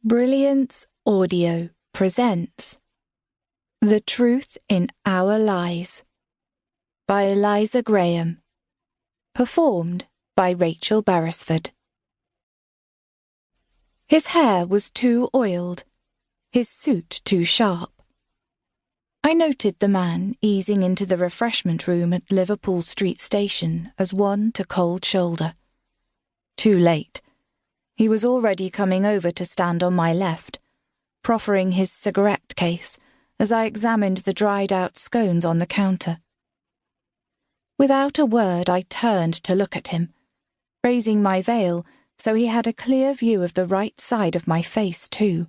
Brilliance Audio presents The Truth in Our Lies by Eliza Graham. Performed by Rachel Beresford. His hair was too oiled, his suit too sharp. I noted the man easing into the refreshment room at Liverpool Street Station as one to cold shoulder. Too late. He was already coming over to stand on my left, proffering his cigarette case as I examined the dried-out scones on the counter. Without a word, I turned to look at him, raising my veil so he had a clear view of the right side of my face, too.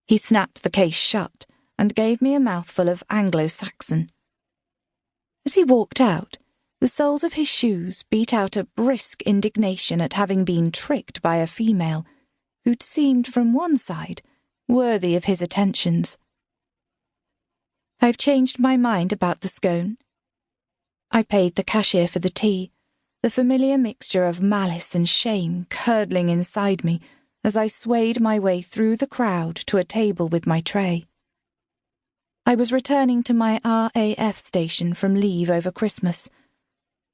He snapped the case shut and gave me a mouthful of Anglo-Saxon. As he walked out, the soles of his shoes beat out a brisk indignation at having been tricked by a female who'd seemed from one side worthy of his attentions. I've changed my mind about the scone. I paid the cashier for the tea, the familiar mixture of malice and shame curdling inside me as I swayed my way through the crowd to a table with my tray. I was returning to my RAF station from leave over Christmas.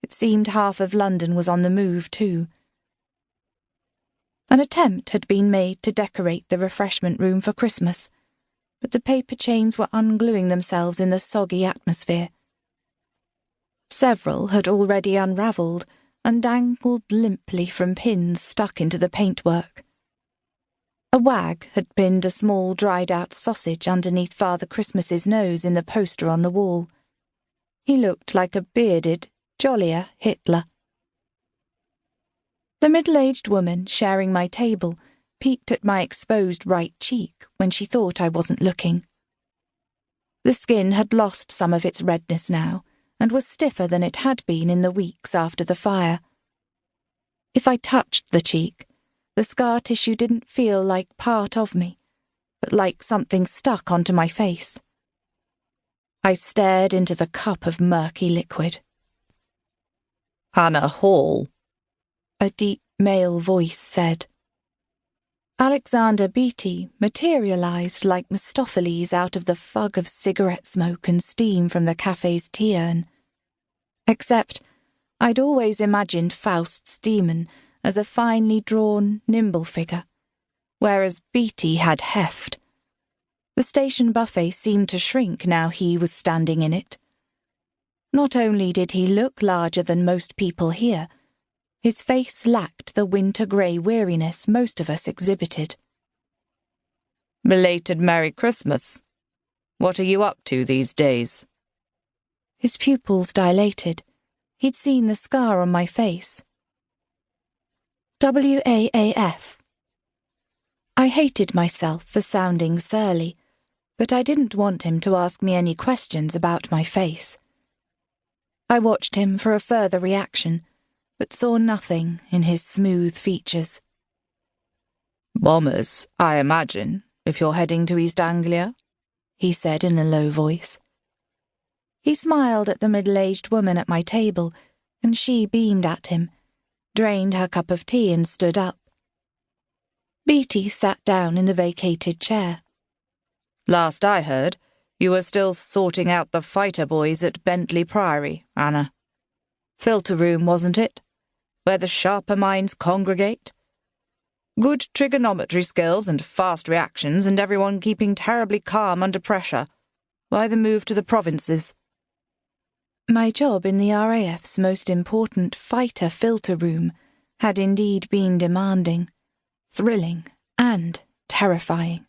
It seemed half of London was on the move, too. An attempt had been made to decorate the refreshment room for Christmas, but the paper chains were ungluing themselves in the soggy atmosphere. Several had already unravelled and dangled limply from pins stuck into the paintwork. A wag had pinned a small dried-out sausage underneath Father Christmas's nose in the poster on the wall. He looked like a bearded, jollier Hitler. The middle-aged woman sharing my table peeked at my exposed right cheek when she thought I wasn't looking. The skin had lost some of its redness now and was stiffer than it had been in the weeks after the fire. If I touched the cheek, the scar tissue didn't feel like part of me, but like something stuck onto my face. I stared into the cup of murky liquid. Anna Hall, a deep male voice said. Alexander Beatty materialised like Mephistopheles out of the fog of cigarette smoke and steam from the cafe's tea urn. Except I'd always imagined Faust's demon as a finely drawn, nimble figure, whereas Beatty had heft. The station buffet seemed to shrink now he was standing in it. Not only did he look larger than most people here, his face lacked the winter-grey weariness most of us exhibited. Belated Merry Christmas. What are you up to these days? His pupils dilated. He'd seen the scar on my face. WAAF. I hated myself for sounding surly, but I didn't want him to ask me any questions about my face. I watched him for a further reaction, but saw nothing in his smooth features. Bombers, I imagine, if you're heading to East Anglia, he said in a low voice. He smiled at the middle-aged woman at my table, and she beamed at him, drained her cup of tea and stood up. Beatty sat down in the vacated chair. Last I heard, you were still sorting out the fighter boys at Bentley Priory, Anna. Filter room, wasn't it? Where the sharper minds congregate? Good trigonometry skills and fast reactions and everyone keeping terribly calm under pressure. Why the move to the provinces? My job in the RAF's most important fighter filter room had indeed been demanding, thrilling, and terrifying.